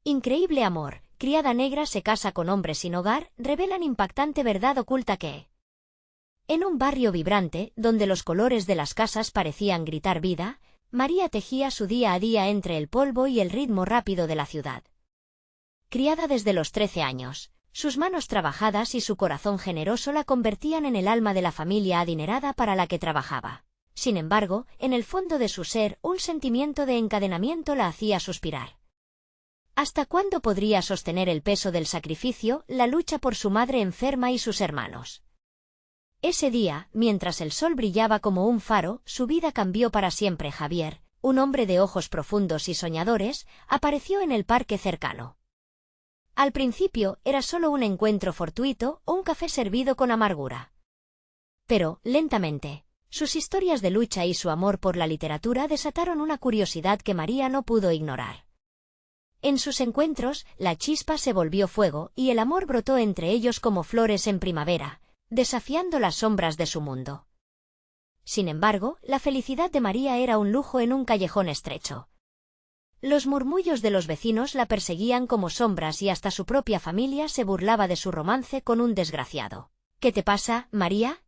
Increíble amor, criada negra se casa con hombre sin hogar, revelan impactante verdad oculta que... En un barrio vibrante, donde los colores de las casas parecían gritar vida, María tejía su día a día entre el polvo y el ritmo rápido de la ciudad. Criada desde los 13 años, sus manos trabajadas y su corazón generoso la convertían en el alma de la familia adinerada para la que trabajaba. Sin embargo, en el fondo de su ser, un sentimiento de encadenamiento la hacía suspirar. ¿Hasta cuándo podría sostener el peso del sacrificio, la lucha por su madre enferma y sus hermanos? Ese día, mientras el sol brillaba como un faro, su vida cambió para siempre. Javier, un hombre de ojos profundos y soñadores, apareció en el parque cercano. Al principio, era solo un encuentro fortuito o un café servido con amargura. Pero, lentamente, sus historias de lucha y su amor por la literatura desataron una curiosidad que María no pudo ignorar. En sus encuentros, la chispa se volvió fuego y el amor brotó entre ellos como flores en primavera, desafiando las sombras de su mundo. Sin embargo, la felicidad de María era un lujo en un callejón estrecho. Los murmullos de los vecinos la perseguían como sombras y hasta su propia familia se burlaba de su romance con un desgraciado. ¿Qué te pasa, María?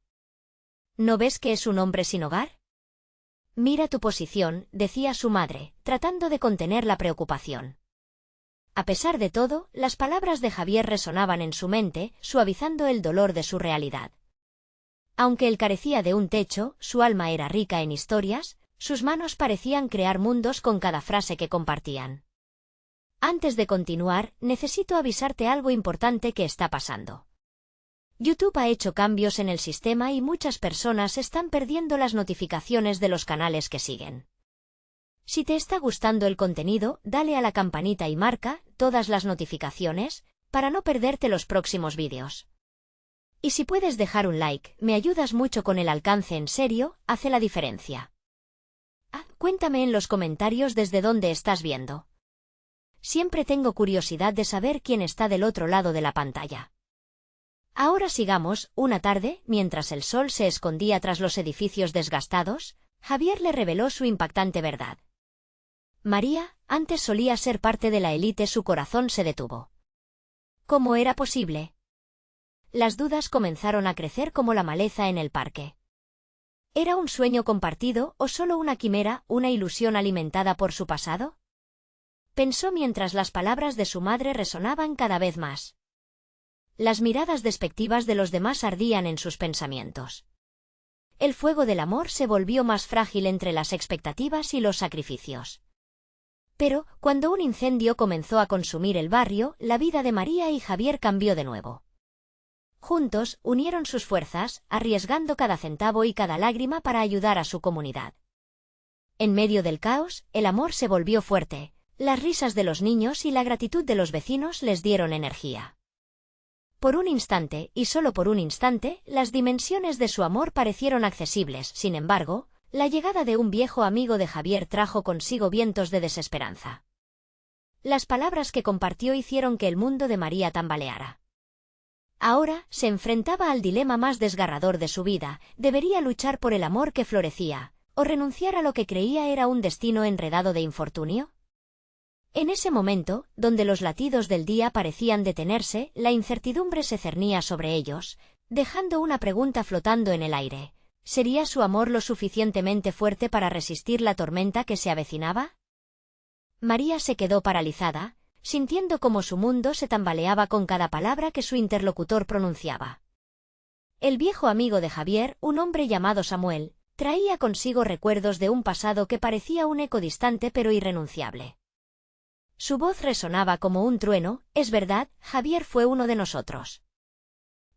¿No ves que es un hombre sin hogar? Mira tu posición, decía su madre, tratando de contener la preocupación. A pesar de todo, las palabras de Javier resonaban en su mente, suavizando el dolor de su realidad. Aunque él carecía de un techo, su alma era rica en historias, sus manos parecían crear mundos con cada frase que compartían. Antes de continuar, necesito avisarte algo importante que está pasando. YouTube ha hecho cambios en el sistema y muchas personas están perdiendo las notificaciones de los canales que siguen. Si te está gustando el contenido, dale a la campanita y marca todas las notificaciones para no perderte los próximos vídeos. Y si puedes dejar un like, me ayudas mucho con el alcance, en serio, hace la diferencia. Cuéntame en los comentarios desde dónde estás viendo. Siempre tengo curiosidad de saber quién está del otro lado de la pantalla. Ahora sigamos. Una tarde, mientras el sol se escondía tras los edificios desgastados, Javier le reveló su impactante verdad. María, antes solía ser parte de la élite. Su corazón se detuvo. ¿Cómo era posible? Las dudas comenzaron a crecer como la maleza en el parque. ¿Era un sueño compartido o solo una quimera, una ilusión alimentada por su pasado? Pensó mientras las palabras de su madre resonaban cada vez más. Las miradas despectivas de los demás ardían en sus pensamientos. El fuego del amor se volvió más frágil entre las expectativas y los sacrificios. Pero, cuando un incendio comenzó a consumir el barrio, la vida de María y Javier cambió de nuevo. Juntos, unieron sus fuerzas, arriesgando cada centavo y cada lágrima para ayudar a su comunidad. En medio del caos, el amor se volvió fuerte, las risas de los niños y la gratitud de los vecinos les dieron energía. Por un instante, y solo por un instante, las dimensiones de su amor parecieron accesibles. Sin embargo, la llegada de un viejo amigo de Javier trajo consigo vientos de desesperanza. Las palabras que compartió hicieron que el mundo de María tambaleara. Ahora, se enfrentaba al dilema más desgarrador de su vida: ¿debería luchar por el amor que florecía, o renunciar a lo que creía era un destino enredado de infortunio? En ese momento, donde los latidos del día parecían detenerse, la incertidumbre se cernía sobre ellos, dejando una pregunta flotando en el aire: ¿sería su amor lo suficientemente fuerte para resistir la tormenta que se avecinaba? María se quedó paralizada, sintiendo cómo su mundo se tambaleaba con cada palabra que su interlocutor pronunciaba. El viejo amigo de Javier, un hombre llamado Samuel, traía consigo recuerdos de un pasado que parecía un eco distante pero irrenunciable. Su voz resonaba como un trueno: es verdad, Javier fue uno de nosotros.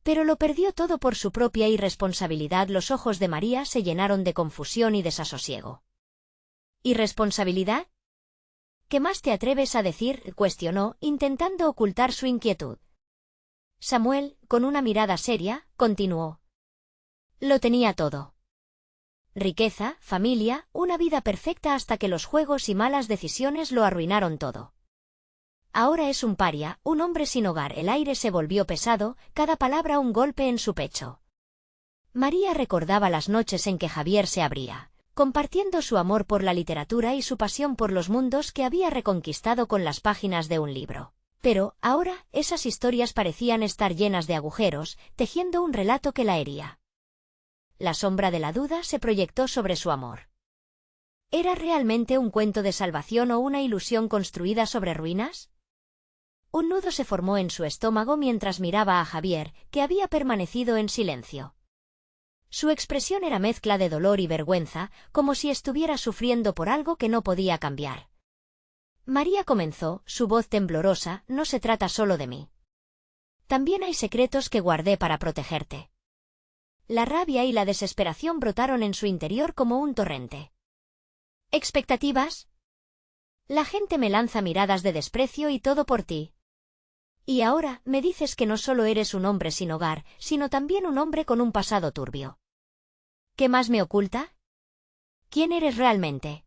Pero lo perdió todo por su propia irresponsabilidad. Los ojos de María se llenaron de confusión y desasosiego. ¿Irresponsabilidad? ¿Qué más te atreves a decir?, cuestionó, intentando ocultar su inquietud. Samuel, con una mirada seria, continuó: lo tenía todo. Riqueza, familia, una vida perfecta, hasta que los juegos y malas decisiones lo arruinaron todo. Ahora es un paria, un hombre sin hogar. El aire se volvió pesado, cada palabra un golpe en su pecho. María recordaba las noches en que Javier se abría, compartiendo su amor por la literatura y su pasión por los mundos que había reconquistado con las páginas de un libro. Pero, ahora, esas historias parecían estar llenas de agujeros, tejiendo un relato que la hería. La sombra de la duda se proyectó sobre su amor. ¿Era realmente un cuento de salvación o una ilusión construida sobre ruinas? Un nudo se formó en su estómago mientras miraba a Javier, que había permanecido en silencio. Su expresión era mezcla de dolor y vergüenza, como si estuviera sufriendo por algo que no podía cambiar. María comenzó, su voz temblorosa, no se trata solo de mí. También hay secretos que guardé para protegerte. La rabia y la desesperación brotaron en su interior como un torrente. ¿Expectativas? La gente me lanza miradas de desprecio y todo por ti. Y ahora, me dices que no solo eres un hombre sin hogar, sino también un hombre con un pasado turbio. ¿Qué más me oculta? ¿Quién eres realmente?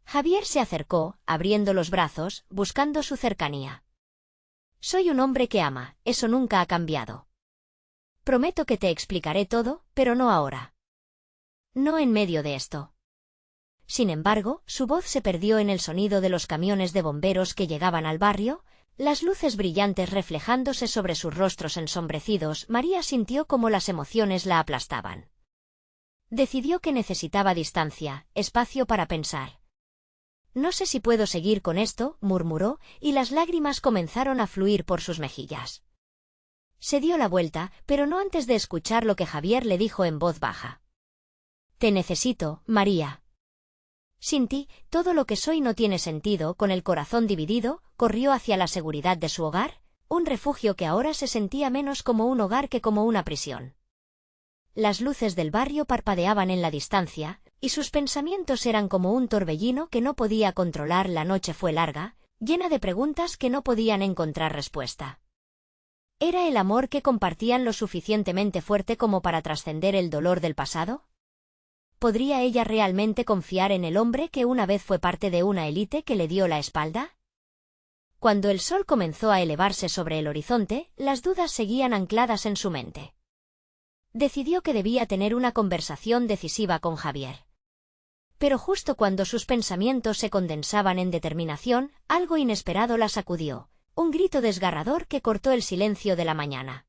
Javier se acercó, abriendo los brazos, buscando su cercanía. Soy un hombre que ama, eso nunca ha cambiado. Prometo que te explicaré todo, pero no ahora. No en medio de esto. Sin embargo, su voz se perdió en el sonido de los camiones de bomberos que llegaban al barrio, las luces brillantes reflejándose sobre sus rostros ensombrecidos. María sintió cómo las emociones la aplastaban. Decidió que necesitaba distancia, espacio para pensar. No sé si puedo seguir con esto, murmuró, y las lágrimas comenzaron a fluir por sus mejillas. Se dio la vuelta, pero no antes de escuchar lo que Javier le dijo en voz baja. Te necesito, María. Sin ti, todo lo que soy no tiene sentido. Con el corazón dividido, corrió hacia la seguridad de su hogar, un refugio que ahora se sentía menos como un hogar que como una prisión. Las luces del barrio parpadeaban en la distancia, y sus pensamientos eran como un torbellino que no podía controlar. La noche fue larga, llena de preguntas que no podían encontrar respuesta. ¿Era el amor que compartían lo suficientemente fuerte como para trascender el dolor del pasado? ¿Podría ella realmente confiar en el hombre que una vez fue parte de una élite que le dio la espalda? Cuando el sol comenzó a elevarse sobre el horizonte, las dudas seguían ancladas en su mente. Decidió que debía tener una conversación decisiva con Javier. Pero justo cuando sus pensamientos se condensaban en determinación, algo inesperado la sacudió, un grito desgarrador que cortó el silencio de la mañana.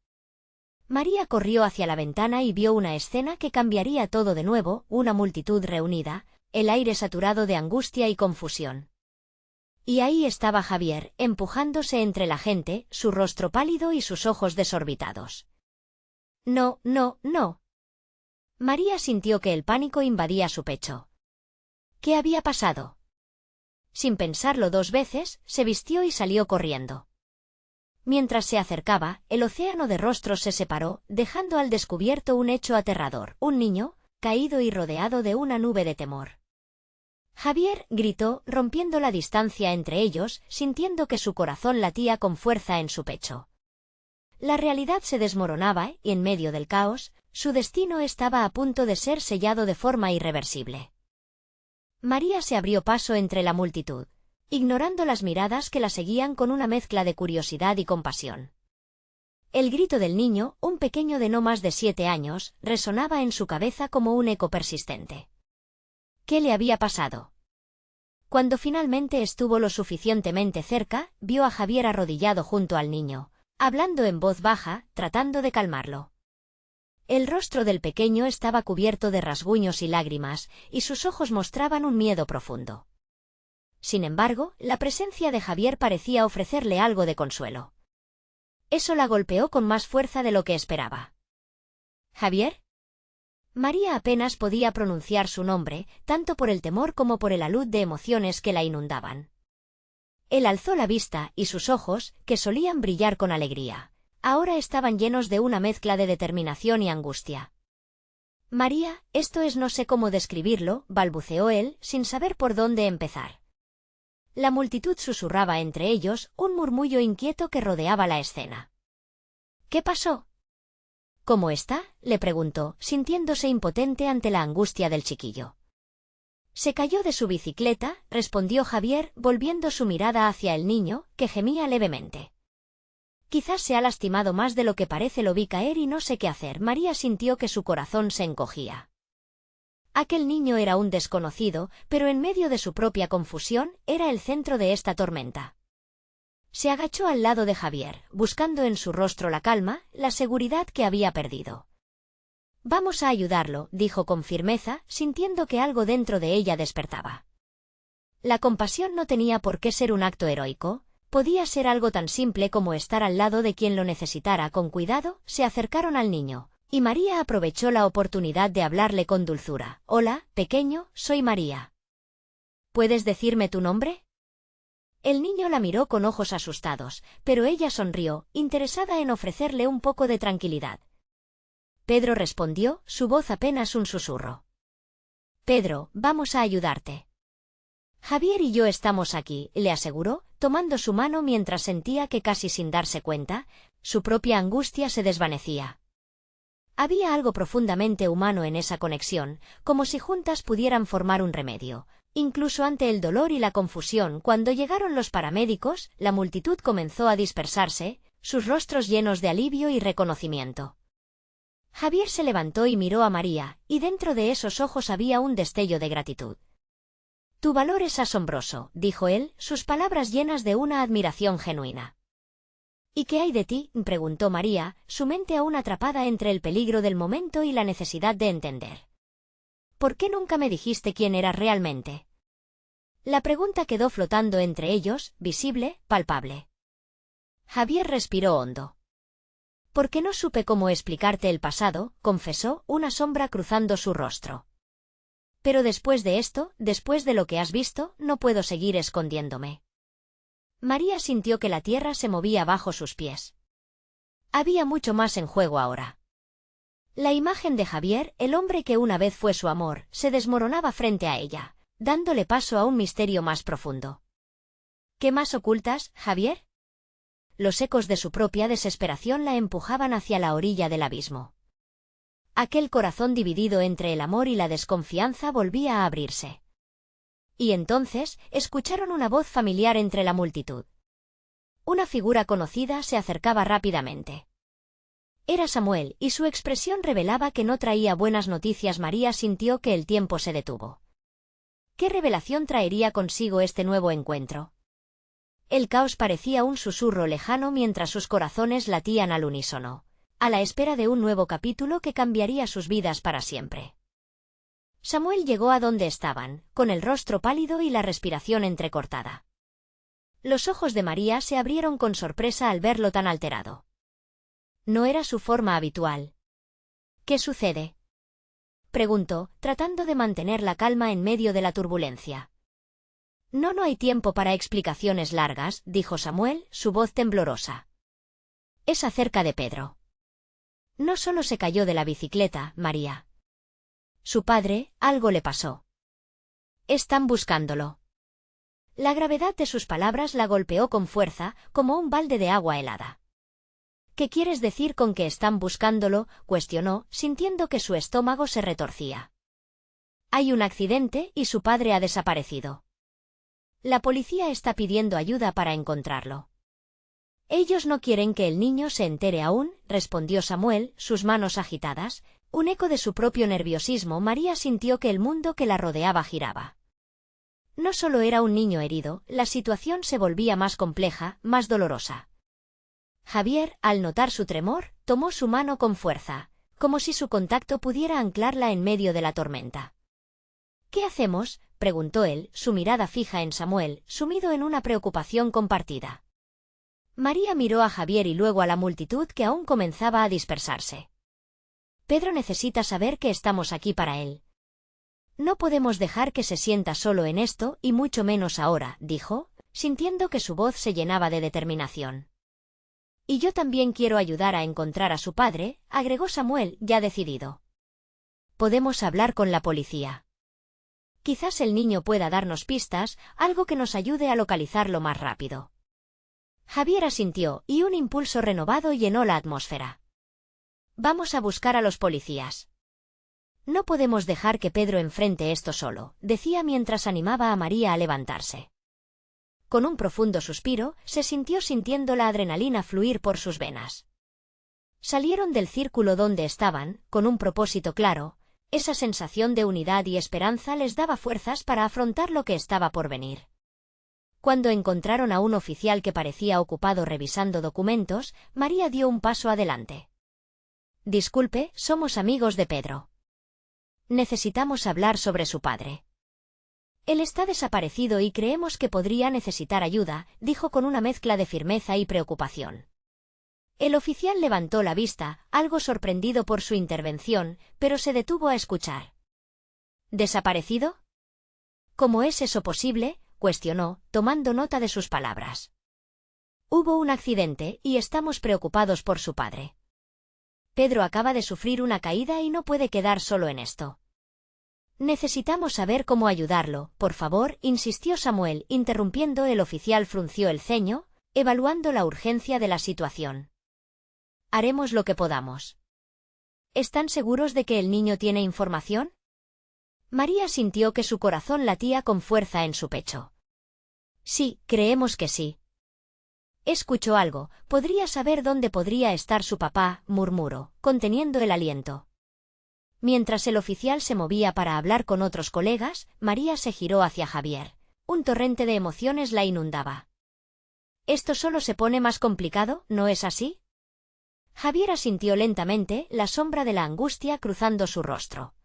María corrió hacia la ventana y vio una escena que cambiaría todo de nuevo, una multitud reunida, el aire saturado de angustia y confusión. Y ahí estaba Javier, empujándose entre la gente, su rostro pálido y sus ojos desorbitados. No, no, no. María sintió que el pánico invadía su pecho. ¿Qué había pasado? Sin pensarlo dos veces, se vistió y salió corriendo. Mientras se acercaba, el océano de rostros se separó, dejando al descubierto un hecho aterrador, un niño, caído y rodeado de una nube de temor. Javier gritó, rompiendo la distancia entre ellos, sintiendo que su corazón latía con fuerza en su pecho. La realidad se desmoronaba y, en medio del caos, su destino estaba a punto de ser sellado de forma irreversible. María se abrió paso entre la multitud, ignorando las miradas que la seguían con una mezcla de curiosidad y compasión. El grito del niño, un pequeño de no más de 7 años, resonaba en su cabeza como un eco persistente. ¿Qué le había pasado? Cuando finalmente estuvo lo suficientemente cerca, vio a Javier arrodillado junto al niño, hablando en voz baja, tratando de calmarlo. El rostro del pequeño estaba cubierto de rasguños y lágrimas, y sus ojos mostraban un miedo profundo. Sin embargo, la presencia de Javier parecía ofrecerle algo de consuelo. Eso la golpeó con más fuerza de lo que esperaba. ¿Javier? María apenas podía pronunciar su nombre, tanto por el temor como por el alud de emociones que la inundaban. Él alzó la vista, y sus ojos, que solían brillar con alegría, ahora estaban llenos de una mezcla de determinación y angustia. María, esto es, no sé cómo describirlo, balbuceó él, sin saber por dónde empezar. La multitud susurraba entre ellos, un murmullo inquieto que rodeaba la escena. ¿Qué pasó? ¿Cómo está?, le preguntó, sintiéndose impotente ante la angustia del chiquillo. Se cayó de su bicicleta, respondió Javier, volviendo su mirada hacia el niño, que gemía levemente. Quizás se ha lastimado más de lo que parece. Lo vi caer y no sé qué hacer. María sintió que su corazón se encogía. Aquel niño era un desconocido, pero en medio de su propia confusión, era el centro de esta tormenta. Se agachó al lado de Javier, buscando en su rostro la calma, la seguridad que había perdido. «Vamos a ayudarlo», dijo con firmeza, sintiendo que algo dentro de ella despertaba. La compasión no tenía por qué ser un acto heroico, podía ser algo tan simple como estar al lado de quien lo necesitara. Con cuidado, se acercaron al niño, y María aprovechó la oportunidad de hablarle con dulzura. «Hola, pequeño, soy María. ¿Puedes decirme tu nombre?». El niño la miró con ojos asustados, pero ella sonrió, interesada en ofrecerle un poco de tranquilidad. «Pedro», respondió, su voz apenas un susurro. «Pedro, vamos a ayudarte». «Javier y yo estamos aquí», le aseguró, tomando su mano mientras sentía que casi sin darse cuenta, su propia angustia se desvanecía. Había algo profundamente humano en esa conexión, como si juntas pudieran formar un remedio. Incluso ante el dolor y la confusión, cuando llegaron los paramédicos, la multitud comenzó a dispersarse, sus rostros llenos de alivio y reconocimiento. Javier se levantó y miró a María, y dentro de esos ojos había un destello de gratitud. «Tu valor es asombroso», dijo él, sus palabras llenas de una admiración genuina. «¿Y qué hay de ti?», preguntó María, su mente aún atrapada entre el peligro del momento y la necesidad de entender. «¿Por qué nunca me dijiste quién eras realmente?». La pregunta quedó flotando entre ellos, visible, palpable. Javier respiró hondo. «Porque no supe cómo explicarte el pasado», confesó, una sombra cruzando su rostro. «Pero después de esto, después de lo que has visto, no puedo seguir escondiéndome». María sintió que la tierra se movía bajo sus pies. Había mucho más en juego ahora. La imagen de Javier, el hombre que una vez fue su amor, se desmoronaba frente a ella, dándole paso a un misterio más profundo. «¿Qué más ocultas, Javier?». Los ecos de su propia desesperación la empujaban hacia la orilla del abismo. Aquel corazón dividido entre el amor y la desconfianza volvía a abrirse. Y entonces, escucharon una voz familiar entre la multitud. Una figura conocida se acercaba rápidamente. Era Samuel, y su expresión revelaba que no traía buenas noticias. María sintió que el tiempo se detuvo. ¿Qué revelación traería consigo este nuevo encuentro? El caos parecía un susurro lejano mientras sus corazones latían al unísono, a la espera de un nuevo capítulo que cambiaría sus vidas para siempre. Samuel llegó a donde estaban, con el rostro pálido y la respiración entrecortada. Los ojos de María se abrieron con sorpresa al verlo tan alterado. No era su forma habitual. «¿Qué sucede?», preguntó, tratando de mantener la calma en medio de la turbulencia. No hay tiempo para explicaciones largas», dijo Samuel, su voz temblorosa. «Es acerca de Pedro. No solo se cayó de la bicicleta, María. Su padre, algo le pasó. Están buscándolo». La gravedad de sus palabras la golpeó con fuerza, como un balde de agua helada. «¿Qué quieres decir con que están buscándolo?», cuestionó, sintiendo que su estómago se retorcía. «Hay un accidente y su padre ha desaparecido. La policía está pidiendo ayuda para encontrarlo». «Ellos no quieren que el niño se entere aún», respondió Samuel, sus manos agitadas, un eco de su propio nerviosismo. María sintió que el mundo que la rodeaba giraba. No solo era un niño herido, la situación se volvía más compleja, más dolorosa. Javier, al notar su tremor, tomó su mano con fuerza, como si su contacto pudiera anclarla en medio de la tormenta. «¿Qué hacemos?», preguntó él, su mirada fija en Samuel, sumido en una preocupación compartida. María miró a Javier y luego a la multitud que aún comenzaba a dispersarse. «Pedro necesita saber que estamos aquí para él. No podemos dejar que se sienta solo en esto, y mucho menos ahora», dijo, sintiendo que su voz se llenaba de determinación. «Y yo también quiero ayudar a encontrar a su padre», agregó Samuel, ya decidido. «Podemos hablar con la policía. Quizás el niño pueda darnos pistas, algo que nos ayude a localizarlo más rápido». Javier asintió, y un impulso renovado llenó la atmósfera. «Vamos a buscar a los policías. No podemos dejar que Pedro enfrente esto solo», decía mientras animaba a María a levantarse. Con un profundo suspiro, se sintiendo la adrenalina fluir por sus venas. Salieron del círculo donde estaban, con un propósito claro: Esa sensación de unidad y esperanza les daba fuerzas para afrontar lo que estaba por venir. Cuando encontraron a un oficial que parecía ocupado revisando documentos, María dio un paso adelante. «Disculpe, somos amigos de Pedro. Necesitamos hablar sobre su padre. Él está desaparecido y creemos que podría necesitar ayuda», dijo con una mezcla de firmeza y preocupación. El oficial levantó la vista, algo sorprendido por su intervención, pero se detuvo a escuchar. «¿Desaparecido? ¿Cómo es eso posible?», cuestionó, tomando nota de sus palabras. «Hubo un accidente y estamos preocupados por su padre. Pedro acaba de sufrir una caída y no puede quedar solo en esto. Necesitamos saber cómo ayudarlo, por favor», insistió Samuel, interrumpiendo. El oficial frunció el ceño, evaluando la urgencia de la situación. «Haremos lo que podamos». «¿Están seguros de que el niño tiene información?». María sintió que su corazón latía con fuerza en su pecho. «Sí, creemos que sí». «Escuchó algo, podría saber dónde podría estar su papá», murmuró, conteniendo el aliento. Mientras el oficial se movía para hablar con otros colegas, María se giró hacia Javier. Un torrente de emociones la inundaba. «¿Esto solo se pone más complicado, no es así?». Javier asintió lentamente, la sombra de la angustia cruzando su rostro.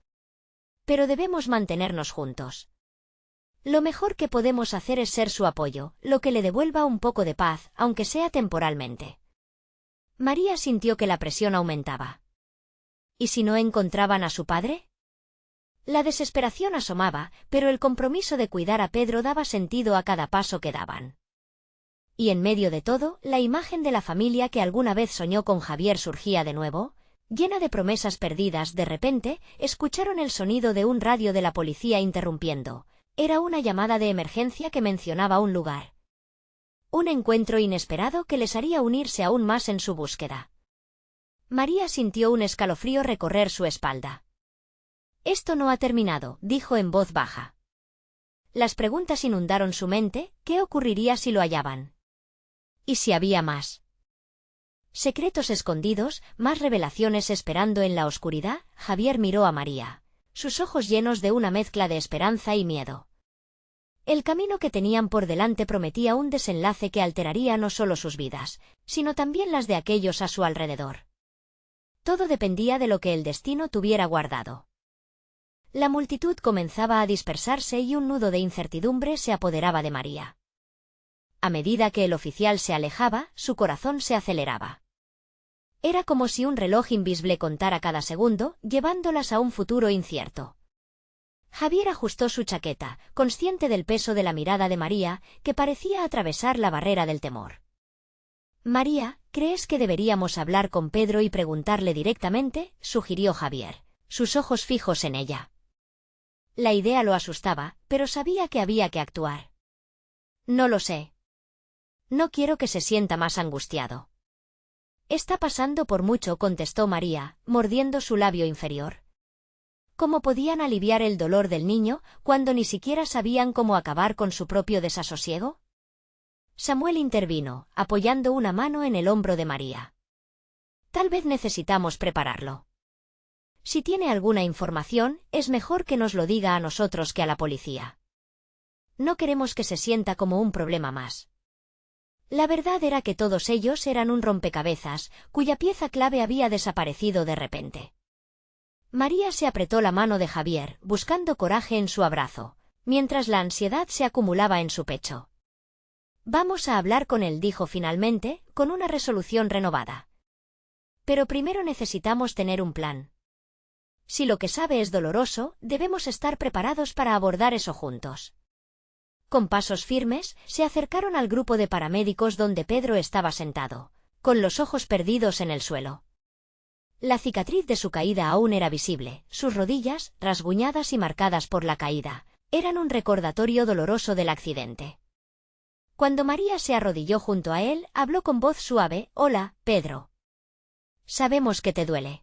«Pero debemos mantenernos juntos. Lo mejor que podemos hacer es ser su apoyo, lo que le devuelva un poco de paz, aunque sea temporalmente». María sintió que la presión aumentaba. ¿Y si no encontraban a su padre? La desesperación asomaba, pero el compromiso de cuidar a Pedro daba sentido a cada paso que daban. Y en medio de todo, la imagen de la familia que alguna vez soñó con Javier surgía de nuevo, llena de promesas perdidas. De repente, escucharon el sonido de un radio de la policía interrumpiendo. Era una llamada de emergencia que mencionaba un lugar. Un encuentro inesperado que les haría unirse aún más en su búsqueda. María sintió un escalofrío recorrer su espalda. «Esto no ha terminado», dijo en voz baja. Las preguntas inundaron su mente. ¿Qué ocurriría si lo hallaban? ¿Y si había más? Secretos escondidos, más revelaciones esperando en la oscuridad. Javier miró a María, sus ojos llenos de una mezcla de esperanza y miedo. El camino que tenían por delante prometía un desenlace que alteraría no solo sus vidas, sino también las de aquellos a su alrededor. Todo dependía de lo que el destino tuviera guardado. La multitud comenzaba a dispersarse y un nudo de incertidumbre se apoderaba de María. A medida que el oficial se alejaba, su corazón se aceleraba. Era como si un reloj invisible contara cada segundo, llevándolas a un futuro incierto. Javier ajustó su chaqueta, consciente del peso de la mirada de María, que parecía atravesar la barrera del temor. «María, ¿crees que deberíamos hablar con Pedro y preguntarle directamente?», sugirió Javier, sus ojos fijos en ella. La idea lo asustaba, pero sabía que había que actuar. «No lo sé. No quiero que se sienta más angustiado». «Está pasando por mucho», contestó María, mordiendo su labio inferior. ¿Cómo podían aliviar el dolor del niño cuando ni siquiera sabían cómo acabar con su propio desasosiego? Samuel intervino, apoyando una mano en el hombro de María. «Tal vez necesitamos prepararlo. Si tiene alguna información, es mejor que nos lo diga a nosotros que a la policía. No queremos que se sienta como un problema más». La verdad era que todos ellos eran un rompecabezas, cuya pieza clave había desaparecido de repente. María se apretó la mano de Javier, buscando coraje en su abrazo, mientras la ansiedad se acumulaba en su pecho. «Vamos a hablar con él», dijo finalmente, con una resolución renovada. «Pero primero necesitamos tener un plan. Si lo que sabe es doloroso, debemos estar preparados para abordar eso juntos». Con pasos firmes, se acercaron al grupo de paramédicos donde Pedro estaba sentado, con los ojos perdidos en el suelo. La cicatriz de su caída aún era visible, sus rodillas, rasguñadas y marcadas por la caída, eran un recordatorio doloroso del accidente. Cuando María se arrodilló junto a él, habló con voz suave: «Hola, Pedro. Sabemos que te duele.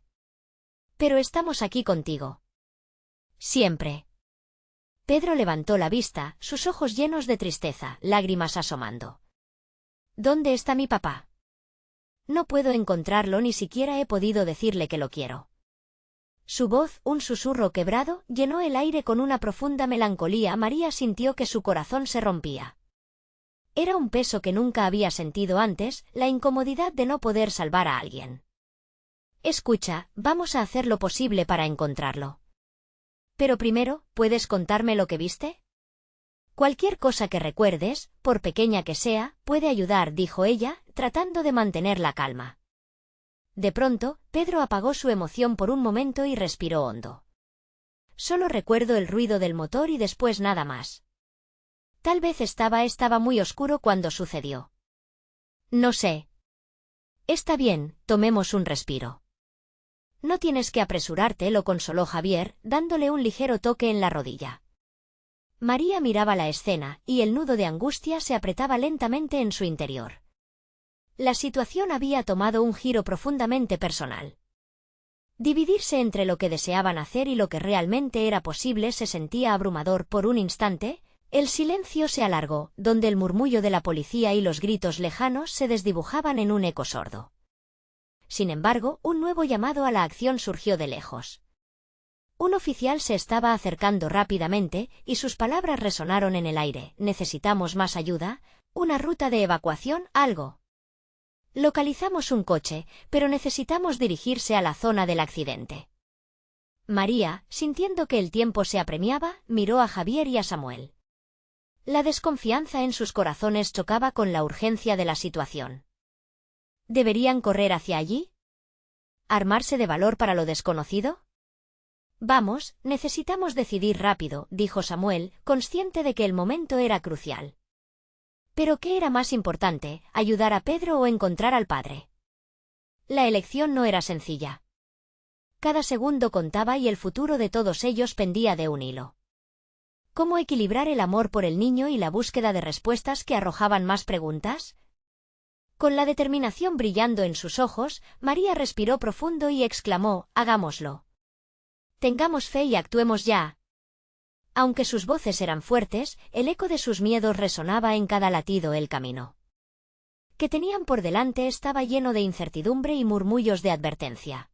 Pero estamos aquí contigo. Siempre». Pedro levantó la vista, sus ojos llenos de tristeza, lágrimas asomando. «¿Dónde está mi papá? No puedo encontrarlo, ni siquiera he podido decirle que lo quiero». Su voz, un susurro quebrado, llenó el aire con una profunda melancolía. María sintió que su corazón se rompía. Era un peso que nunca había sentido antes, la incomodidad de no poder salvar a alguien. Escucha, vamos a hacer lo posible para encontrarlo. Pero primero, ¿puedes contarme lo que viste? Cualquier cosa que recuerdes, por pequeña que sea, puede ayudar, dijo ella, tratando de mantener la calma. De pronto, Pedro apagó su emoción por un momento y respiró hondo. Solo recuerdo el ruido del motor y después nada más. Tal vez estaba muy oscuro cuando sucedió. No sé. Está bien, tomemos un respiro. No tienes que apresurarte, lo consoló Javier, dándole un ligero toque en la rodilla. María miraba la escena, y el nudo de angustia se apretaba lentamente en su interior. La situación había tomado un giro profundamente personal. Dividirse entre lo que deseaban hacer y lo que realmente era posible se sentía abrumador. Por un instante, el silencio se alargó, donde el murmullo de la policía y los gritos lejanos se desdibujaban en un eco sordo. Sin embargo, un nuevo llamado a la acción surgió de lejos. Un oficial se estaba acercando rápidamente, y sus palabras resonaron en el aire. ¿Necesitamos más ayuda? ¿Una ruta de evacuación? ¿Algo? Localizamos un coche, pero necesitamos dirigirse a la zona del accidente. María, sintiendo que el tiempo se apremiaba, miró a Javier y a Samuel. La desconfianza en sus corazones chocaba con la urgencia de la situación. ¿Deberían correr hacia allí? ¿Armarse de valor para lo desconocido? Vamos, necesitamos decidir rápido, dijo Samuel, consciente de que el momento era crucial. ¿Pero qué era más importante, ayudar a Pedro o encontrar al padre? La elección no era sencilla. Cada segundo contaba y el futuro de todos ellos pendía de un hilo. ¿Cómo equilibrar el amor por el niño y la búsqueda de respuestas que arrojaban más preguntas? Con la determinación brillando en sus ojos, María respiró profundo y exclamó: «Hagámoslo. Tengamos fe y actuemos ya». Aunque sus voces eran fuertes, el eco de sus miedos resonaba en cada latido. El camino que tenían por delante estaba lleno de incertidumbre y murmullos de advertencia.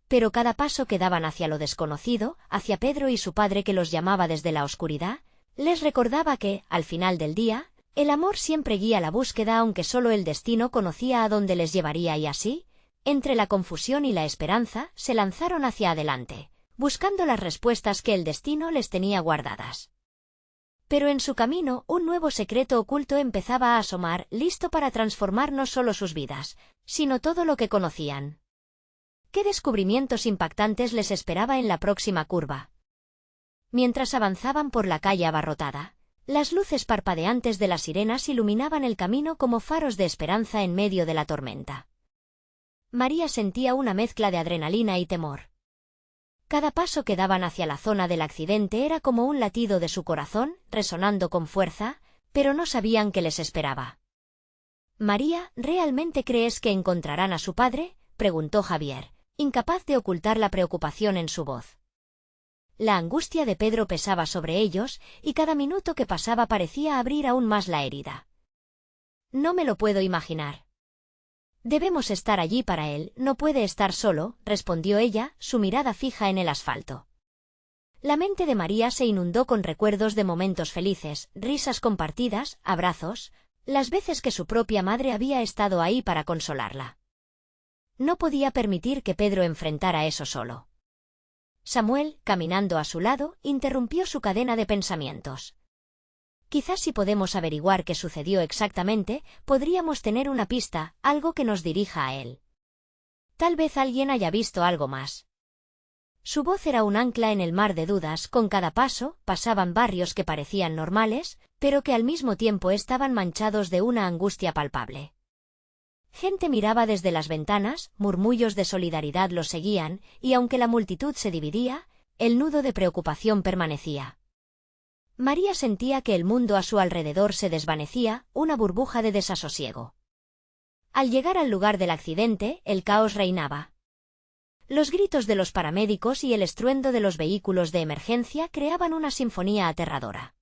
Pero cada paso que daban hacia lo desconocido, hacia Pedro y su padre que los llamaba desde la oscuridad, les recordaba que, al final del día, el amor siempre guía la búsqueda, aunque solo el destino conocía a dónde les llevaría, y así, entre la confusión y la esperanza, se lanzaron hacia adelante, buscando las respuestas que el destino les tenía guardadas. Pero en su camino, un nuevo secreto oculto empezaba a asomar, listo para transformar no solo sus vidas, sino todo lo que conocían. ¿Qué descubrimientos impactantes les esperaba en la próxima curva? Mientras avanzaban por la calle abarrotada, las luces parpadeantes de las sirenas iluminaban el camino como faros de esperanza en medio de la tormenta. María sentía una mezcla de adrenalina y temor. Cada paso que daban hacia la zona del accidente era como un latido de su corazón, resonando con fuerza, pero no sabían qué les esperaba. «María, ¿realmente crees que encontrarán a su padre?», preguntó Javier, incapaz de ocultar la preocupación en su voz. La angustia de Pedro pesaba sobre ellos, y cada minuto que pasaba parecía abrir aún más la herida. «No me lo puedo imaginar. Debemos estar allí para él, no puede estar solo», respondió ella, su mirada fija en el asfalto. La mente de María se inundó con recuerdos de momentos felices, risas compartidas, abrazos, las veces que su propia madre había estado ahí para consolarla. No podía permitir que Pedro enfrentara eso solo. Samuel, caminando a su lado, interrumpió su cadena de pensamientos. «Quizás si podemos averiguar qué sucedió exactamente, podríamos tener una pista, algo que nos dirija a él. Tal vez alguien haya visto algo más». Su voz era un ancla en el mar de dudas. Con cada paso, pasaban barrios que parecían normales, pero que al mismo tiempo estaban manchados de una angustia palpable. Gente miraba desde las ventanas, murmullos de solidaridad los seguían, y aunque la multitud se dividía, el nudo de preocupación permanecía. María sentía que el mundo a su alrededor se desvanecía, una burbuja de desasosiego. Al llegar al lugar del accidente, el caos reinaba. Los gritos de los paramédicos y el estruendo de los vehículos de emergencia creaban una sinfonía aterradora.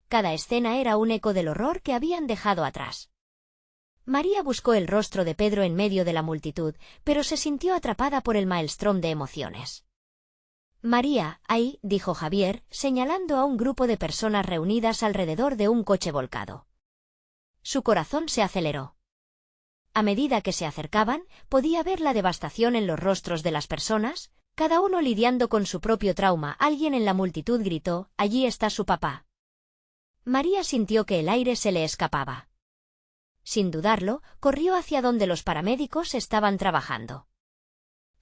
Cada escena era un eco del horror que habían dejado atrás. María buscó el rostro de Pedro en medio de la multitud, pero se sintió atrapada por el maelstrom de emociones. María, ahí, dijo Javier, señalando a un grupo de personas reunidas alrededor de un coche volcado. Su corazón se aceleró. A medida que se acercaban, podía ver la devastación en los rostros de las personas, cada uno lidiando con su propio trauma. Alguien en la multitud gritó: «Allí está su papá». María sintió que el aire se le escapaba. Sin dudarlo, corrió hacia donde los paramédicos estaban trabajando.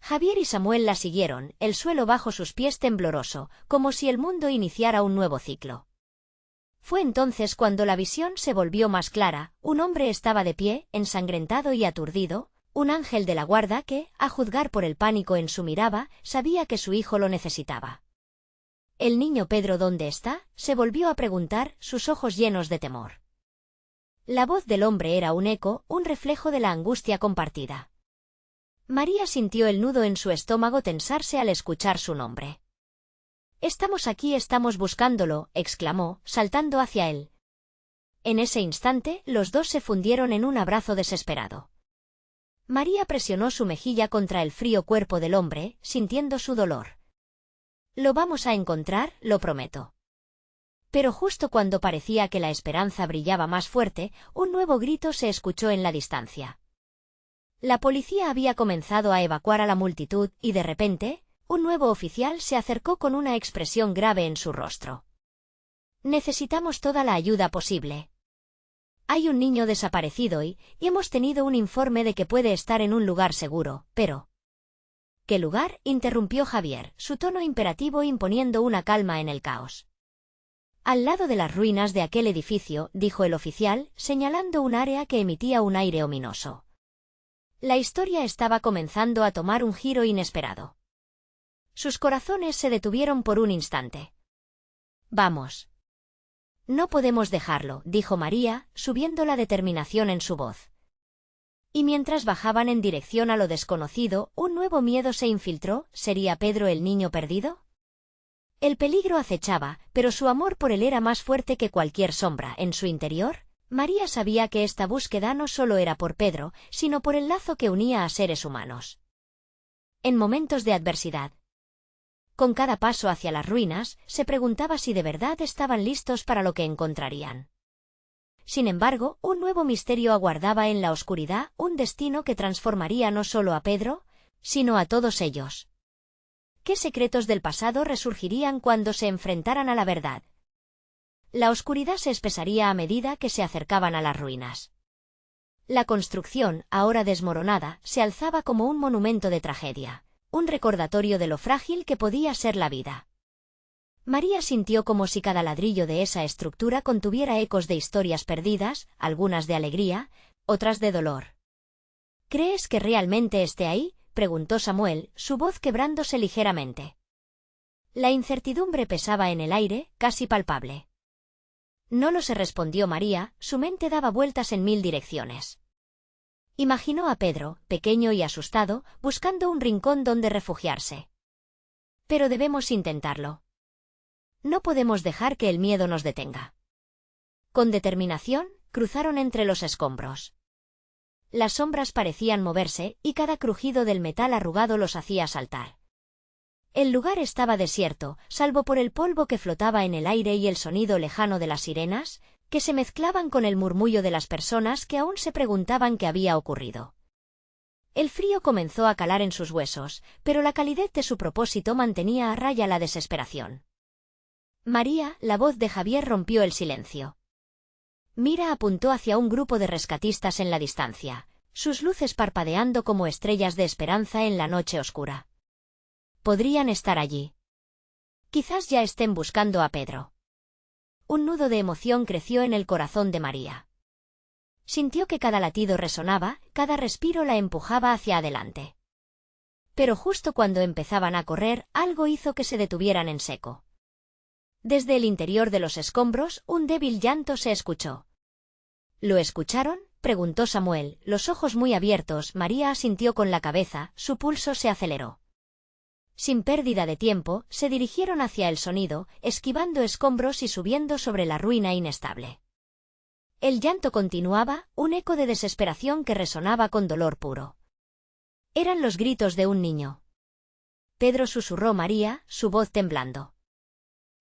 Javier y Samuel la siguieron, el suelo bajo sus pies tembloroso, como si el mundo iniciara un nuevo ciclo. Fue entonces cuando la visión se volvió más clara. Un hombre estaba de pie, ensangrentado y aturdido, un ángel de la guarda que, a juzgar por el pánico en su mirada, sabía que su hijo lo necesitaba. «¿El niño Pedro dónde está?», se volvió a preguntar, sus ojos llenos de temor. La voz del hombre era un eco, un reflejo de la angustia compartida. María sintió el nudo en su estómago tensarse al escuchar su nombre. «Estamos aquí, estamos buscándolo», exclamó, saltando hacia él. En ese instante, los dos se fundieron en un abrazo desesperado. María presionó su mejilla contra el frío cuerpo del hombre, sintiendo su dolor. «Lo vamos a encontrar, lo prometo». Pero justo cuando parecía que la esperanza brillaba más fuerte, un nuevo grito se escuchó en la distancia. La policía había comenzado a evacuar a la multitud y de repente, un nuevo oficial se acercó con una expresión grave en su rostro. «Necesitamos toda la ayuda posible. Hay un niño desaparecido y hemos tenido un informe de que puede estar en un lugar seguro, pero...». «¿Qué lugar?», interrumpió Javier, su tono imperativo imponiendo una calma en el caos. «Al lado de las ruinas de aquel edificio», dijo el oficial, señalando un área que emitía un aire ominoso. La historia estaba comenzando a tomar un giro inesperado. Sus corazones se detuvieron por un instante. «Vamos. No podemos dejarlo», dijo María, subiendo la determinación en su voz. Y mientras bajaban en dirección a lo desconocido, un nuevo miedo se infiltró. ¿Sería Pedro el niño perdido? El peligro acechaba, pero su amor por él era más fuerte que cualquier sombra. En su interior, María sabía que esta búsqueda no solo era por Pedro, sino por el lazo que unía a seres humanos. En momentos de adversidad, con cada paso hacia las ruinas, se preguntaba si de verdad estaban listos para lo que encontrarían. Sin embargo, un nuevo misterio aguardaba en la oscuridad, un destino que transformaría no solo a Pedro, sino a todos ellos. ¿Qué secretos del pasado resurgirían cuando se enfrentaran a la verdad? La oscuridad se espesaría a medida que se acercaban a las ruinas. La construcción, ahora desmoronada, se alzaba como un monumento de tragedia, un recordatorio de lo frágil que podía ser la vida. María sintió como si cada ladrillo de esa estructura contuviera ecos de historias perdidas, algunas de alegría, otras de dolor. «¿Crees que realmente esté ahí?», preguntó Samuel, su voz quebrándose ligeramente. La incertidumbre pesaba en el aire, casi palpable. «No lo sé», respondió María, su mente daba vueltas en 1000 direcciones. Imaginó a Pedro, pequeño y asustado, buscando un rincón donde refugiarse. «Pero debemos intentarlo. No podemos dejar que el miedo nos detenga». Con determinación, cruzaron entre los escombros. Las sombras parecían moverse, y cada crujido del metal arrugado los hacía saltar. El lugar estaba desierto, salvo por el polvo que flotaba en el aire y el sonido lejano de las sirenas, que se mezclaban con el murmullo de las personas que aún se preguntaban qué había ocurrido. El frío comenzó a calar en sus huesos, pero la calidez de su propósito mantenía a raya la desesperación. «María», la voz de Javier rompió el silencio. Mira apuntó hacia un grupo de rescatistas en la distancia, sus luces parpadeando como estrellas de esperanza en la noche oscura. Podrían estar allí. Quizás ya estén buscando a Pedro. Un nudo de emoción creció en el corazón de María. Sintió que cada latido resonaba, cada respiro la empujaba hacia adelante. Pero justo cuando empezaban a correr, algo hizo que se detuvieran en seco. Desde el interior de los escombros, un débil llanto se escuchó. «¿Lo escucharon?», preguntó Samuel, los ojos muy abiertos. María asintió con la cabeza, su pulso se aceleró. Sin pérdida de tiempo, se dirigieron hacia el sonido, esquivando escombros y subiendo sobre la ruina inestable. El llanto continuaba, un eco de desesperación que resonaba con dolor puro. Eran los gritos de un niño. Pedro, susurró María, su voz temblando.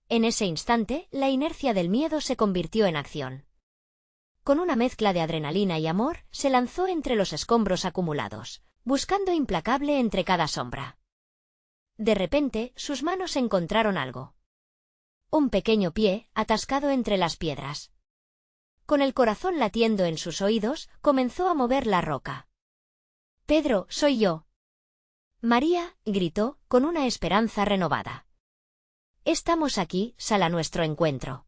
En ese instante, la inercia del miedo se convirtió en acción. Con una mezcla de adrenalina y amor, se lanzó entre los escombros acumulados, buscando implacable entre cada sombra. De repente, sus manos encontraron algo. Un pequeño pie, atascado entre las piedras. Con el corazón latiendo en sus oídos, comenzó a mover la roca. «Pedro, soy yo». María, gritó, con una esperanza renovada. «Estamos aquí, sal a nuestro encuentro».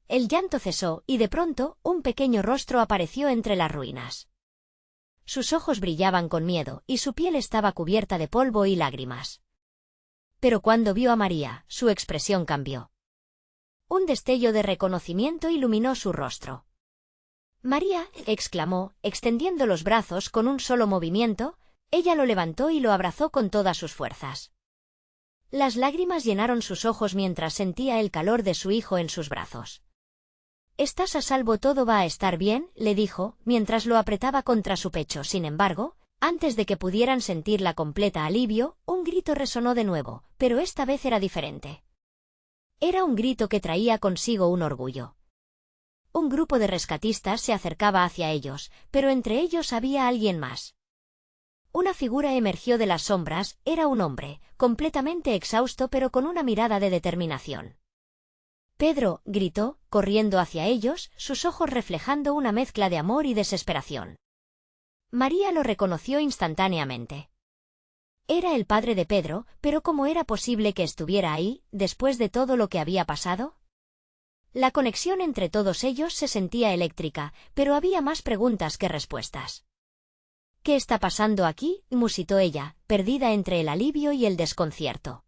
El llanto cesó y de pronto, un pequeño rostro apareció entre las ruinas. Sus ojos brillaban con miedo y su piel estaba cubierta de polvo y lágrimas. Pero cuando vio a María, su expresión cambió. Un destello de reconocimiento iluminó su rostro. «María», exclamó, extendiendo los brazos con un solo movimiento, ella lo levantó y lo abrazó con todas sus fuerzas. Las lágrimas llenaron sus ojos mientras sentía el calor de su hijo en sus brazos. «Estás a salvo, todo va a estar bien», le dijo, mientras lo apretaba contra su pecho. Sin embargo, antes de que pudieran sentir la completa alivio, un grito resonó de nuevo, pero esta vez era diferente. Era un grito que traía consigo un orgullo. Un grupo de rescatistas se acercaba hacia ellos, pero entre ellos había alguien más. Una figura emergió de las sombras, era un hombre, completamente exhausto pero con una mirada de determinación. «Pedro», gritó, corriendo hacia ellos, sus ojos reflejando una mezcla de amor y desesperación. María lo reconoció instantáneamente. Era el padre de Pedro, pero ¿cómo era posible que estuviera ahí, después de todo lo que había pasado? La conexión entre todos ellos se sentía eléctrica, pero había más preguntas que respuestas. «¿Qué está pasando aquí?», musitó ella, perdida entre el alivio y el desconcierto.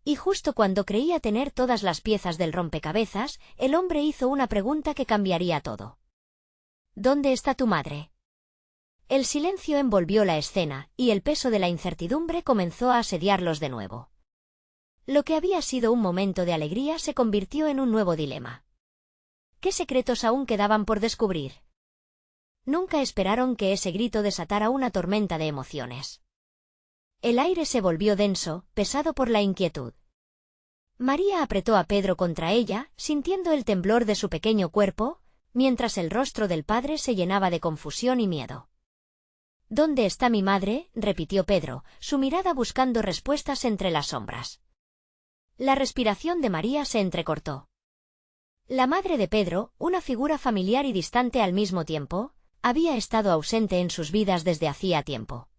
Y justo cuando creía tener todas las piezas del rompecabezas, el hombre hizo una pregunta que cambiaría todo. «¿Dónde está tu madre?». El silencio envolvió la escena, y el peso de la incertidumbre comenzó a asediarlos de nuevo. Lo que había sido un momento de alegría se convirtió en un nuevo dilema. ¿Qué secretos aún quedaban por descubrir? Nunca esperaron que ese grito desatara una tormenta de emociones. El aire se volvió denso, pesado por la inquietud. María apretó a Pedro contra ella, sintiendo el temblor de su pequeño cuerpo, mientras el rostro del padre se llenaba de confusión y miedo. «¿Dónde está mi madre?», repitió Pedro, su mirada buscando respuestas entre las sombras. La respiración de María se entrecortó. La madre de Pedro, una figura familiar y distante al mismo tiempo, había estado ausente en sus vidas desde hacía tiempo.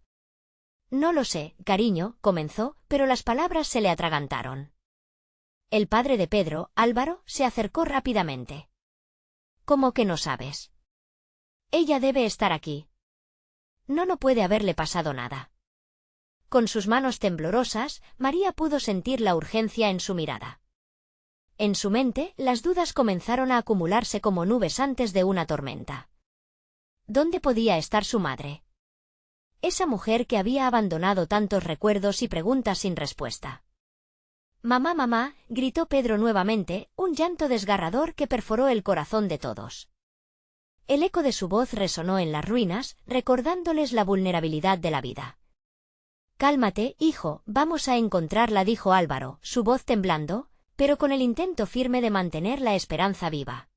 «No lo sé, cariño», comenzó, pero las palabras se le atragantaron. El padre de Pedro, Álvaro, se acercó rápidamente. «¿Cómo que no sabes? Ella debe estar aquí. No puede haberle pasado nada». Con sus manos temblorosas, María pudo sentir la urgencia en su mirada. En su mente, las dudas comenzaron a acumularse como nubes antes de una tormenta. ¿Dónde podía estar su madre? Esa mujer que había abandonado tantos recuerdos y preguntas sin respuesta. «Mamá, mamá», gritó Pedro nuevamente, un llanto desgarrador que perforó el corazón de todos. El eco de su voz resonó en las ruinas, recordándoles la vulnerabilidad de la vida. «Cálmate, hijo, vamos a encontrarla», dijo Álvaro, su voz temblando, pero con el intento firme de mantener la esperanza viva.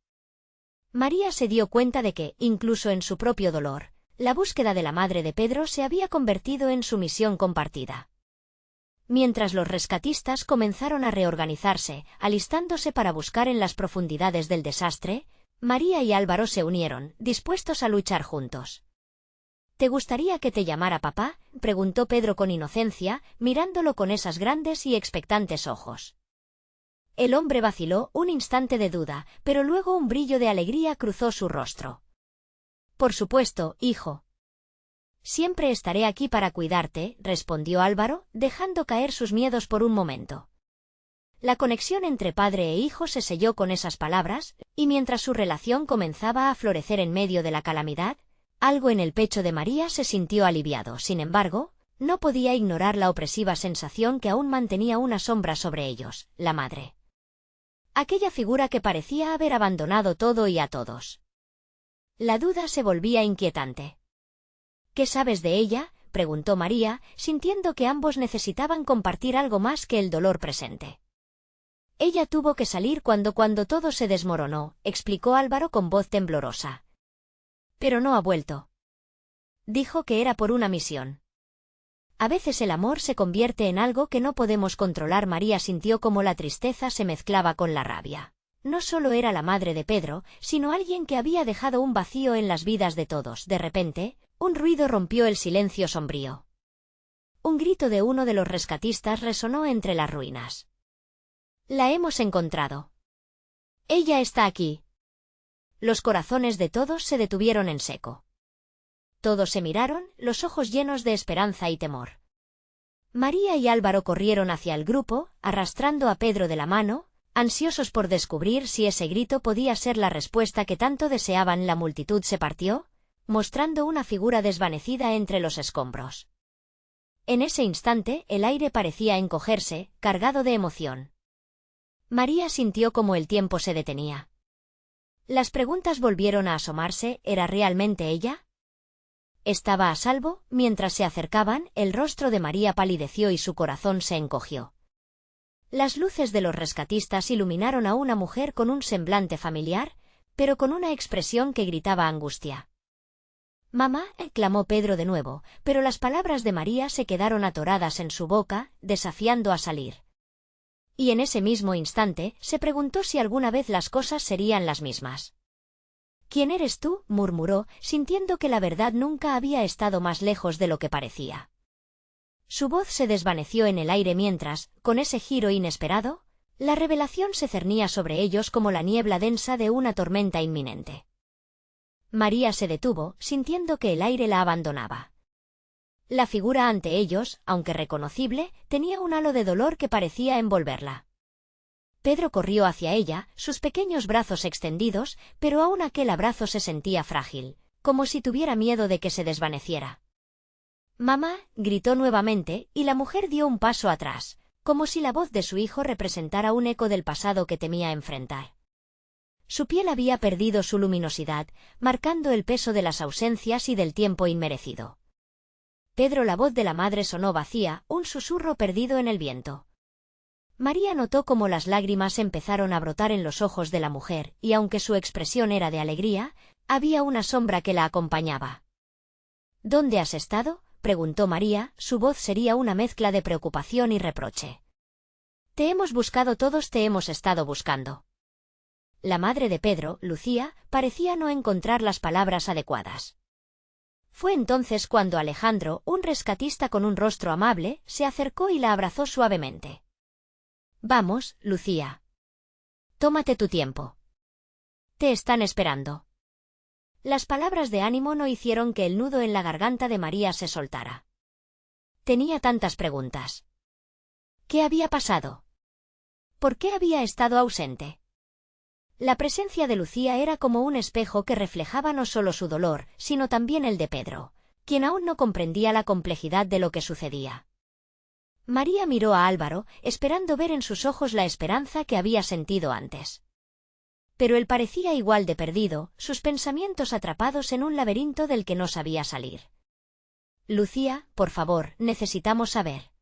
María se dio cuenta de que, incluso en su propio dolor, la búsqueda de la madre de Pedro se había convertido en su misión compartida. Mientras los rescatistas comenzaron a reorganizarse, alistándose para buscar en las profundidades del desastre, María y Álvaro se unieron, dispuestos a luchar juntos. «¿Te gustaría que te llamara papá?», preguntó Pedro con inocencia, mirándolo con esos grandes y expectantes ojos. El hombre vaciló un instante de duda, pero luego un brillo de alegría cruzó su rostro. «Por supuesto, hijo. Siempre estaré aquí para cuidarte», respondió Álvaro, dejando caer sus miedos por un momento. La conexión entre padre e hijo se selló con esas palabras, y mientras su relación comenzaba a florecer en medio de la calamidad, algo en el pecho de María se sintió aliviado. Sin embargo, no podía ignorar la opresiva sensación que aún mantenía una sombra sobre ellos, la madre. Aquella figura que parecía haber abandonado todo y a todos. La duda se volvía inquietante. ¿Qué sabes de ella?, preguntó María, sintiendo que ambos necesitaban compartir algo más que el dolor presente. Ella tuvo que salir cuando todo se desmoronó, explicó Álvaro con voz temblorosa. Pero no ha vuelto. Dijo que era por una misión. A veces el amor se convierte en algo que no podemos controlar. María sintió como la tristeza se mezclaba con la rabia. No solo era la madre de Pedro, sino alguien que había dejado un vacío en las vidas de todos. De repente, un ruido rompió el silencio sombrío. Un grito de uno de los rescatistas resonó entre las ruinas. «La hemos encontrado. Ella está aquí». Los corazones de todos se detuvieron en seco. Todos se miraron, los ojos llenos de esperanza y temor. María y Álvaro corrieron hacia el grupo, arrastrando a Pedro de la mano, ansiosos por descubrir si ese grito podía ser la respuesta que tanto deseaban. La multitud se partió, mostrando una figura desvanecida entre los escombros. En ese instante, el aire parecía encogerse, cargado de emoción. María sintió como el tiempo se detenía. Las preguntas volvieron a asomarse. ¿Era realmente ella? ¿Estaba a salvo? Mientras se acercaban, el rostro de María palideció y su corazón se encogió. Las luces de los rescatistas iluminaron a una mujer con un semblante familiar, pero con una expresión que gritaba angustia. «Mamá», clamó Pedro de nuevo, pero las palabras de María se quedaron atoradas en su boca, desafiando a salir. Y en ese mismo instante, se preguntó si alguna vez las cosas serían las mismas. «¿Quién eres tú?», murmuró, sintiendo que la verdad nunca había estado más lejos de lo que parecía. Su voz se desvaneció en el aire mientras, con ese giro inesperado, la revelación se cernía sobre ellos como la niebla densa de una tormenta inminente. María se detuvo, sintiendo que el aire la abandonaba. La figura ante ellos, aunque reconocible, tenía un halo de dolor que parecía envolverla. Pedro corrió hacia ella, sus pequeños brazos extendidos, pero aún aquel abrazo se sentía frágil, como si tuviera miedo de que se desvaneciera. «Mamá», gritó nuevamente, y la mujer dio un paso atrás, como si la voz de su hijo representara un eco del pasado que temía enfrentar. Su piel había perdido su luminosidad, marcando el peso de las ausencias y del tiempo inmerecido. «Pedro», la voz de la madre sonó vacía, un susurro perdido en el viento. María notó cómo las lágrimas empezaron a brotar en los ojos de la mujer, y aunque su expresión era de alegría, había una sombra que la acompañaba. «¿Dónde has estado?», preguntó María, su voz sería una mezcla de preocupación y reproche. «Te hemos buscado todos, te hemos estado buscando». La madre de Pedro, Lucía, parecía no encontrar las palabras adecuadas. Fue entonces cuando Alejandro, un rescatista con un rostro amable, se acercó y la abrazó suavemente. «Vamos, Lucía. Tómate tu tiempo. Te están esperando». Las palabras de ánimo no hicieron que el nudo en la garganta de María se soltara. Tenía tantas preguntas. ¿Qué había pasado? ¿Por qué había estado ausente? La presencia de Lucía era como un espejo que reflejaba no solo su dolor, sino también el de Pedro, quien aún no comprendía la complejidad de lo que sucedía. María miró a Álvaro, esperando ver en sus ojos la esperanza que había sentido antes. Pero él parecía igual de perdido, sus pensamientos atrapados en un laberinto del que no sabía salir. «Lucía, por favor, necesitamos saber».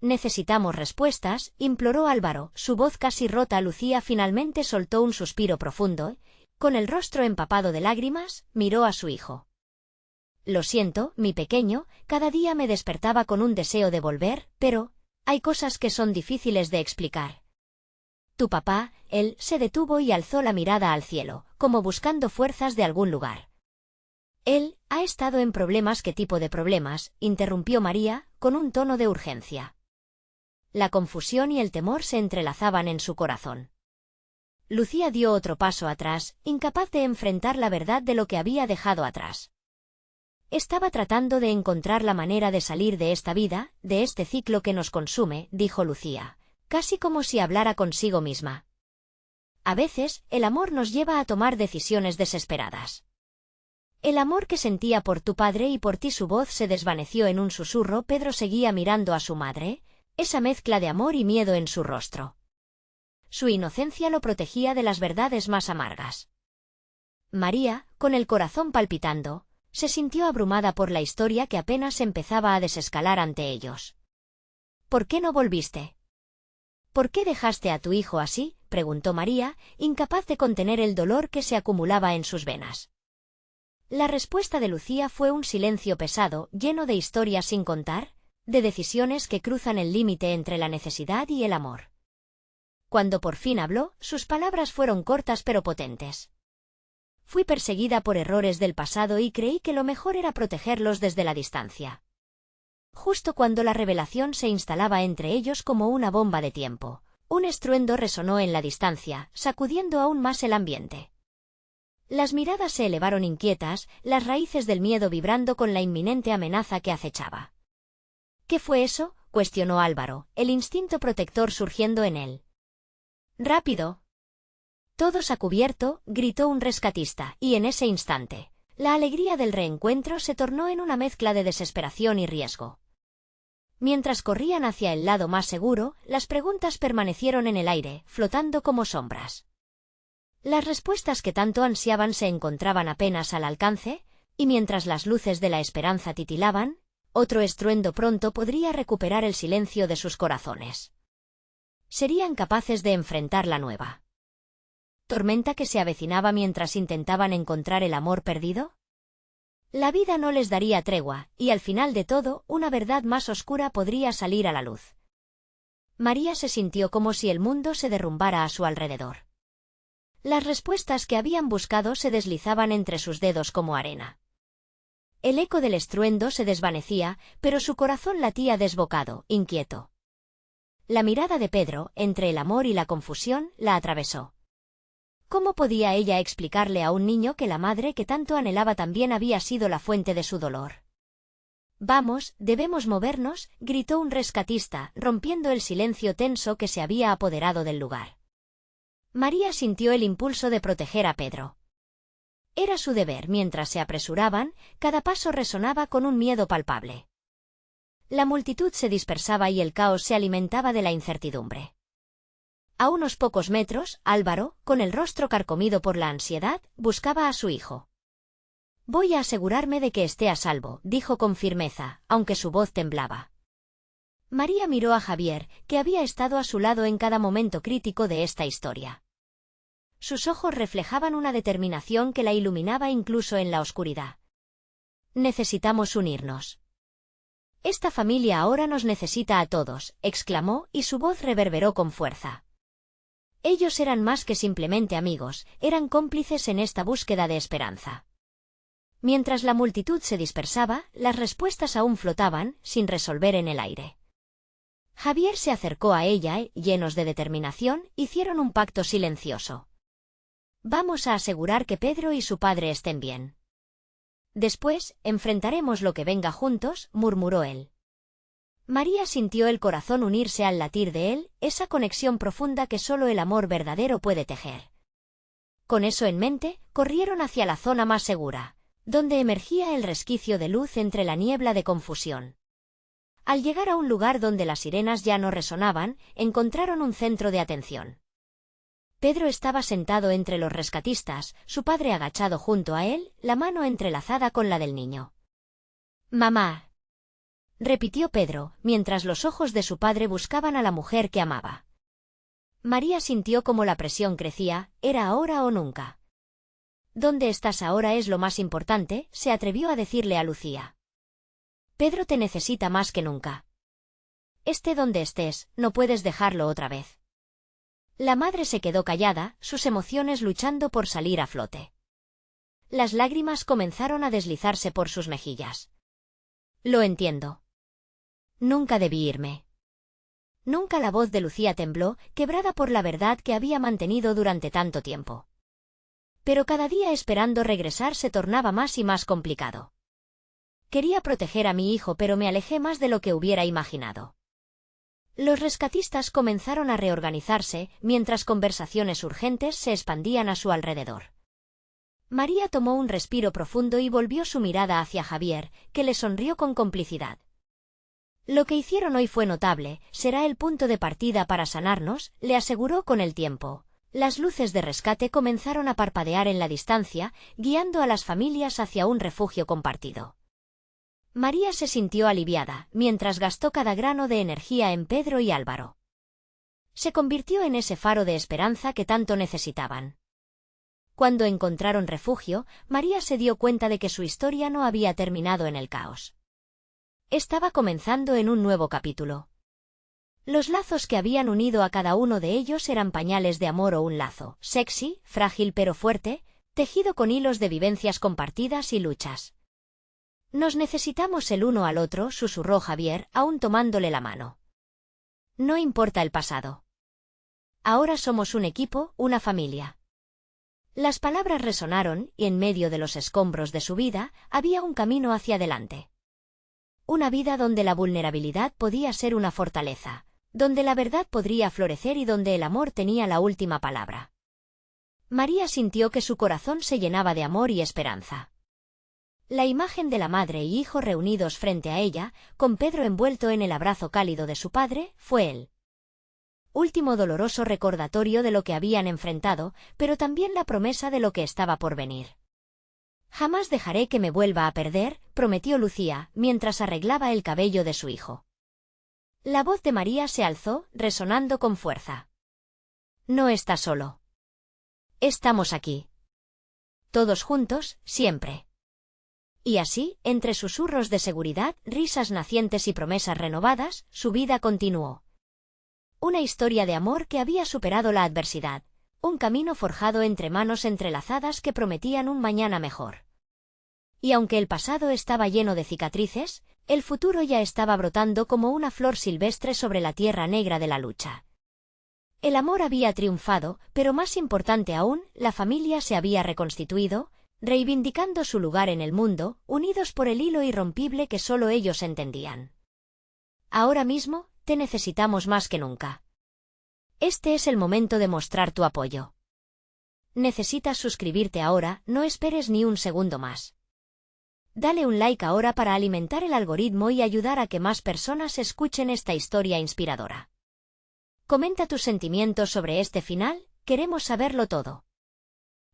«Necesitamos respuestas», imploró Álvaro, su voz casi rota. Lucía finalmente soltó un suspiro profundo y, con el rostro empapado de lágrimas, miró a su hijo. «Lo siento, mi pequeño, cada día me despertaba con un deseo de volver, pero hay cosas que son difíciles de explicar. Tu papá», él se detuvo y alzó la mirada al cielo, como buscando fuerzas de algún lugar. «Él ha estado en problemas». «¿Qué tipo de problemas?», interrumpió María, con un tono de urgencia. La confusión y el temor se entrelazaban en su corazón. Lucía dio otro paso atrás, incapaz de enfrentar la verdad de lo que había dejado atrás. «Estaba tratando de encontrar la manera de salir de esta vida, de este ciclo que nos consume», dijo Lucía, casi como si hablara consigo misma. «A veces, el amor nos lleva a tomar decisiones desesperadas. El amor que sentía por tu padre y por ti». Su voz se desvaneció en un susurro. Pedro seguía mirando a su madre, esa mezcla de amor y miedo en su rostro. Su inocencia lo protegía de las verdades más amargas. María, con el corazón palpitando, se sintió abrumada por la historia que apenas empezaba a desescalar ante ellos. ¿Por qué no volviste? ¿Por qué dejaste a tu hijo así?, preguntó María, incapaz de contener el dolor que se acumulaba en sus venas. La respuesta de Lucía fue un silencio pesado, lleno de historias sin contar, de decisiones que cruzan el límite entre la necesidad y el amor. Cuando por fin habló, sus palabras fueron cortas pero potentes. Fui perseguida por errores del pasado y creí que lo mejor era protegerlos desde la distancia. Justo cuando la revelación se instalaba entre ellos como una bomba de tiempo, un estruendo resonó en la distancia, sacudiendo aún más el ambiente. Las miradas se elevaron inquietas, las raíces del miedo vibrando con la inminente amenaza que acechaba. ¿Qué fue eso?, cuestionó Álvaro, el instinto protector surgiendo en él. «¡Rápido!». «Todos a cubierto», gritó un rescatista, y en ese instante, la alegría del reencuentro se tornó en una mezcla de desesperación y riesgo. Mientras corrían hacia el lado más seguro, las preguntas permanecieron en el aire, flotando como sombras. Las respuestas que tanto ansiaban se encontraban apenas al alcance, y mientras las luces de la esperanza titilaban, otro estruendo pronto podría recuperar el silencio de sus corazones. ¿Serían capaces de enfrentar la nueva tormenta que se avecinaba mientras intentaban encontrar el amor perdido? La vida no les daría tregua, y al final de todo, una verdad más oscura podría salir a la luz. María se sintió como si el mundo se derrumbara a su alrededor. Las respuestas que habían buscado se deslizaban entre sus dedos como arena. El eco del estruendo se desvanecía, pero su corazón latía desbocado, inquieto. La mirada de Pedro, entre el amor y la confusión, la atravesó. ¿Cómo podía ella explicarle a un niño que la madre que tanto anhelaba también había sido la fuente de su dolor? «Vamos, debemos movernos», gritó un rescatista, rompiendo el silencio tenso que se había apoderado del lugar. María sintió el impulso de proteger a Pedro. Era su deber. Mientras se apresuraban, cada paso resonaba con un miedo palpable. La multitud se dispersaba y el caos se alimentaba de la incertidumbre. A unos pocos metros, Álvaro, con el rostro carcomido por la ansiedad, buscaba a su hijo. «Voy a asegurarme de que esté a salvo», dijo con firmeza, aunque su voz temblaba. María miró a Javier, que había estado a su lado en cada momento crítico de esta historia. Sus ojos reflejaban una determinación que la iluminaba incluso en la oscuridad. «Necesitamos unirnos. Esta familia ahora nos necesita a todos», exclamó, y su voz reverberó con fuerza. Ellos eran más que simplemente amigos, eran cómplices en esta búsqueda de esperanza. Mientras la multitud se dispersaba, las respuestas aún flotaban, sin resolver en el aire. Javier se acercó a ella y, llenos de determinación, hicieron un pacto silencioso. «Vamos a asegurar que Pedro y su padre estén bien. Después, enfrentaremos lo que venga juntos», murmuró él. María sintió el corazón unirse al latir de él, esa conexión profunda que solo el amor verdadero puede tejer. Con eso en mente, corrieron hacia la zona más segura, donde emergía el resquicio de luz entre la niebla de confusión. Al llegar a un lugar donde las sirenas ya no resonaban, encontraron un centro de atención. Pedro estaba sentado entre los rescatistas, su padre agachado junto a él, la mano entrelazada con la del niño. «Mamá», repitió Pedro, mientras los ojos de su padre buscaban a la mujer que amaba. María sintió como la presión crecía, era ahora o nunca. «¿Dónde estás ahora es lo más importante?», se atrevió a decirle a Lucía. «Pedro te necesita más que nunca. Esté donde estés, no puedes dejarlo otra vez». La madre se quedó callada, sus emociones luchando por salir a flote. Las lágrimas comenzaron a deslizarse por sus mejillas. «Lo entiendo. Nunca debí irme». Nunca. La voz de Lucía tembló, quebrada por la verdad que había mantenido durante tanto tiempo. Pero cada día esperando regresar se tornaba más y más complicado. «Quería proteger a mi hijo, pero me alejé más de lo que hubiera imaginado». Los rescatistas comenzaron a reorganizarse, mientras conversaciones urgentes se expandían a su alrededor. María tomó un respiro profundo y volvió su mirada hacia Javier, que le sonrió con complicidad. «Lo que hicieron hoy fue notable, será el punto de partida para sanarnos», le aseguró con el tiempo. Las luces de rescate comenzaron a parpadear en la distancia, guiando a las familias hacia un refugio compartido. María se sintió aliviada, mientras gastó cada grano de energía en Pedro y Álvaro. Se convirtió en ese faro de esperanza que tanto necesitaban. Cuando encontraron refugio, María se dio cuenta de que su historia no había terminado en el caos. Estaba comenzando en un nuevo capítulo. Los lazos que habían unido a cada uno de ellos eran pañales de amor o un lazo, sexy, frágil pero fuerte, tejido con hilos de vivencias compartidas y luchas. Nos necesitamos el uno al otro, susurró Javier, aún tomándole la mano. No importa el pasado. Ahora somos un equipo, una familia. Las palabras resonaron, y en medio de los escombros de su vida, había un camino hacia adelante. Una vida donde la vulnerabilidad podía ser una fortaleza, donde la verdad podría florecer y donde el amor tenía la última palabra. María sintió que su corazón se llenaba de amor y esperanza. La imagen de la madre y hijo reunidos frente a ella, con Pedro envuelto en el abrazo cálido de su padre, fue el último doloroso recordatorio de lo que habían enfrentado, pero también la promesa de lo que estaba por venir. Jamás dejaré que me vuelva a perder, prometió Lucía, mientras arreglaba el cabello de su hijo. La voz de María se alzó, resonando con fuerza. No estás solo. Estamos aquí. Todos juntos, siempre. Y así, entre susurros de seguridad, risas nacientes y promesas renovadas, su vida continuó. Una historia de amor que había superado la adversidad, un camino forjado entre manos entrelazadas que prometían un mañana mejor. Y aunque el pasado estaba lleno de cicatrices, el futuro ya estaba brotando como una flor silvestre sobre la tierra negra de la lucha. El amor había triunfado, pero más importante aún, la familia se había reconstituido, reivindicando su lugar en el mundo, unidos por el hilo irrompible que solo ellos entendían. Ahora mismo, te necesitamos más que nunca. Este es el momento de mostrar tu apoyo. Necesitas suscribirte ahora, no esperes ni un segundo más. Dale un like ahora para alimentar el algoritmo y ayudar a que más personas escuchen esta historia inspiradora. Comenta tus sentimientos sobre este final, queremos saberlo todo.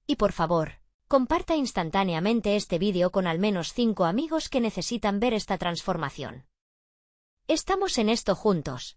Y por favor, comparta instantáneamente este vídeo con al menos 5 amigos que necesitan ver esta transformación. Estamos en esto juntos.